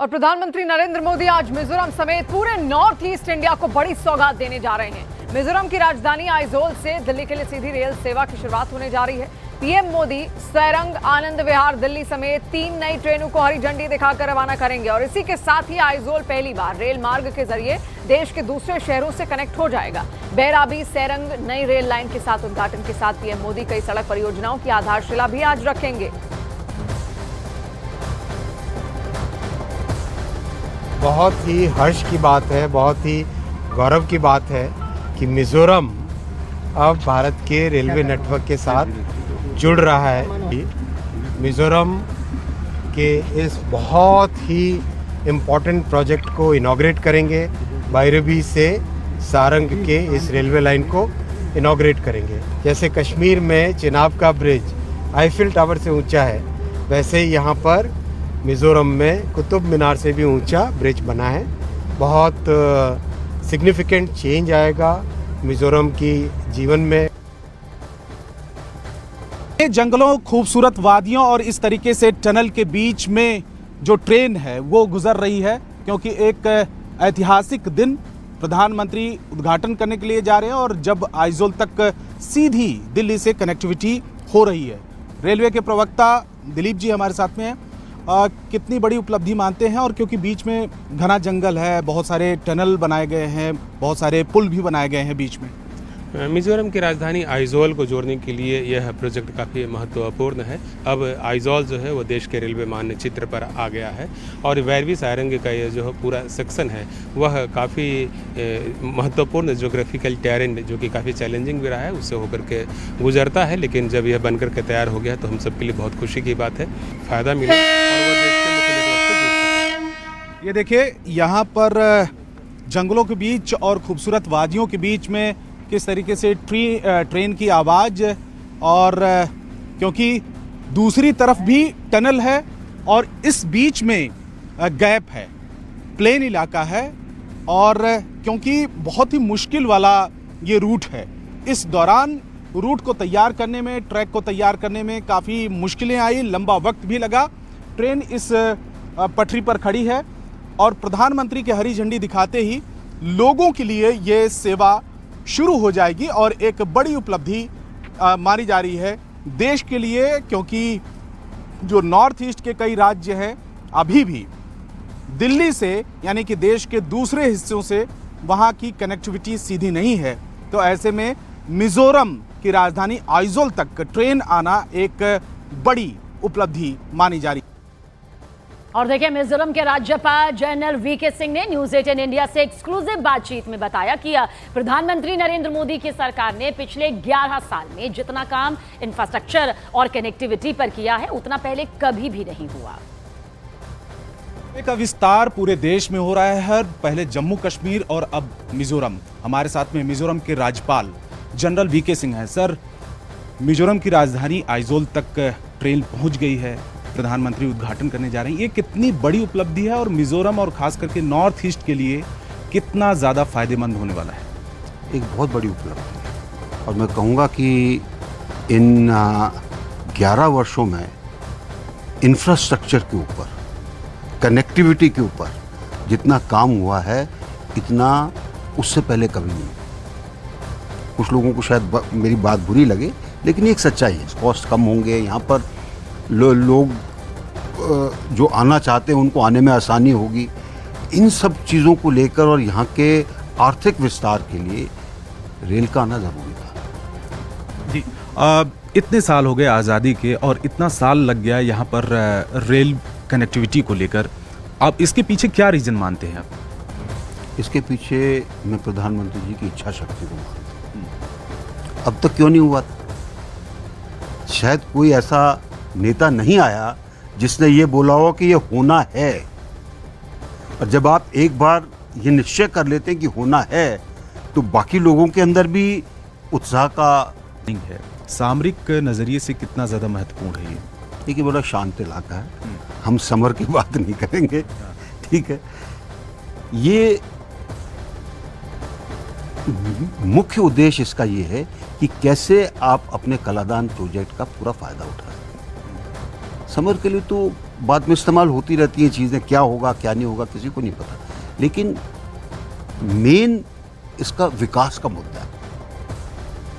और प्रधानमंत्री नरेंद्र मोदी आज मिजोरम समेत पूरे नॉर्थ ईस्ट इंडिया को बड़ी सौगात देने जा रहे हैं। मिजोरम की राजधानी आइजोल से दिल्ली के लिए सीधी रेल सेवा की शुरुआत होने जा रही है। पीएम मोदी सैरंग, आनंद विहार, दिल्ली समेत 3 नई ट्रेनों को हरी झंडी दिखाकर रवाना करेंगे और इसी के साथ ही आइजोल पहली बार रेल मार्ग के जरिए देश के दूसरे शहरों से कनेक्ट हो जाएगा। बैराबी सैरंग नई रेल लाइन के साथ उद्घाटन के साथ पीएम मोदी कई सड़क परियोजनाओं की आधारशिला भी आज रखेंगे। बहुत ही हर्ष की बात है, बहुत ही गौरव की बात है कि मिजोरम अब भारत के रेलवे नेटवर्क के साथ जुड़ रहा है। मिजोरम के इस बहुत ही इम्पोर्टेंट प्रोजेक्ट को इनॉग्रेट करेंगे। बैराबी से सारंग के इस रेलवे लाइन को इनॉग्रेट करेंगे। जैसे कश्मीर में चिनाब का ब्रिज आईफिल टावर से ऊंचा है, वैसे ही यहाँ पर मिजोरम में कुतुब मीनार से भी ऊंचा ब्रिज बना है। बहुत सिग्निफिकेंट चेंज आएगा मिजोरम की जीवन में। जंगलों, खूबसूरत वादियों और इस तरीके से टनल के बीच में जो ट्रेन है वो गुजर रही है, क्योंकि एक ऐतिहासिक दिन प्रधानमंत्री उद्घाटन करने के लिए जा रहे हैं और जब आइजोल तक सीधी दिल्ली से कनेक्टिविटी हो रही है। रेलवे के प्रवक्ता दिलीप जी हमारे साथ में हैं। कितनी बड़ी उपलब्धि मानते हैं, और क्योंकि बीच में घना जंगल है, बहुत सारे टनल बनाए गए हैं, बहुत सारे पुल भी बनाए गए हैं बीच में। मिजोरम की राजधानी आइजोल को जोड़ने के लिए यह प्रोजेक्ट काफ़ी महत्वपूर्ण है। अब आइजोल जो है वो देश के रेलवे मानचित्र पर आ गया है और बैराबी सारंग का ये जो पूरा सेक्शन है वह काफ़ी महत्वपूर्ण ज्योग्राफिकल टेरेन जो कि काफ़ी चैलेंजिंग भी रहा है उससे होकर के गुजरता है। लेकिन जब यह बनकर के तैयार हो गया तो हम सब के लिए बहुत खुशी की बात है, फ़ायदा मिला और वह देश के मुख्य नेटवर्क से जुड़ सकता है। ये देखिए, यहाँ पर जंगलों के बीच और खूबसूरत वादियों के बीच में किस तरीके से ट्रेन की आवाज़, और क्योंकि दूसरी तरफ भी टनल है और इस बीच में गैप है, प्लेन इलाका है, और क्योंकि बहुत ही मुश्किल वाला ये रूट है, इस दौरान रूट को तैयार करने में, ट्रैक को तैयार करने में काफ़ी मुश्किलें आई, लंबा वक्त भी लगा। ट्रेन इस पटरी पर खड़ी है और प्रधानमंत्री की हरी झंडी दिखाते ही लोगों के लिए ये सेवा शुरू हो जाएगी और एक बड़ी उपलब्धि मानी जा रही है देश के लिए, क्योंकि जो नॉर्थ ईस्ट के कई राज्य हैं अभी भी दिल्ली से, यानी कि देश के दूसरे हिस्सों से वहाँ की कनेक्टिविटी सीधी नहीं है। तो ऐसे में मिजोरम की राजधानी आइजोल तक ट्रेन आना एक बड़ी उपलब्धि मानी जा रही है। और देखिए, मिजोरम के राज्यपाल जनरल वीके सिंह ने न्यूज 18 इंडिया से एक्सक्लूसिव बातचीत में बताया कि प्रधानमंत्री नरेंद्र मोदी की सरकार ने पिछले 11 साल में जितना काम इंफ्रास्ट्रक्चर और कनेक्टिविटी पर किया है उतना पहले कभी भी नहीं हुआ। का विस्तार पूरे देश में हो रहा है, पहले जम्मू कश्मीर और अब मिजोरम। हमारे साथ में मिजोरम के राज्यपाल जनरल वीके सिंह हैं। सर, मिजोरम की राजधानी आइजोल तक ट्रेन पहुंच गई है, प्रधानमंत्री उद्घाटन करने जा रहे हैं, ये कितनी बड़ी उपलब्धि है और मिजोरम और खास करके नॉर्थ ईस्ट के लिए कितना ज़्यादा फायदेमंद होने वाला है? एक बहुत बड़ी उपलब्धि है और मैं कहूँगा कि इन 11 वर्षों में इंफ्रास्ट्रक्चर के ऊपर, कनेक्टिविटी के ऊपर जितना काम हुआ है इतना उससे पहले कभी नहीं। कुछ लोगों को शायद मेरी बात बुरी लगे, लेकिन ये एक सच्चाई है। कॉस्ट कम होंगे, यहाँ पर लोग जो आना चाहते हैं उनको आने में आसानी होगी। इन सब चीज़ों को लेकर और यहाँ के आर्थिक विस्तार के लिए रेल का आना ज़रूरी था। जी, इतने साल हो गए आज़ादी के और इतना साल लग गया यहाँ पर रेल कनेक्टिविटी को लेकर, आप इसके पीछे क्या रीज़न मानते हैं आप? इसके पीछे मैं प्रधानमंत्री जी की इच्छा शक्ति को मानता हूँ। अब तक क्यों नहीं हुआ था? शायद कोई ऐसा नेता नहीं आया जिसने ये बोला हो कि ये होना है। और जब आप एक बार ये निश्चय कर लेते हैं कि होना है तो बाकी लोगों के अंदर भी उत्साह का नहीं है। सामरिक नज़रिए से कितना ज़्यादा महत्वपूर्ण है ये? देखिए, बड़ा शांत इलाका है, हम समर की बात नहीं करेंगे, ठीक है। ये मुख्य उद्देश्य इसका ये है कि कैसे आप अपने कलादान प्रोजेक्ट का पूरा फायदा उठा सकें। समर के लिए तो बाद में इस्तेमाल होती रहती हैं चीज़ें, क्या होगा क्या नहीं होगा किसी को नहीं पता, लेकिन मेन इसका विकास का मुद्दा है।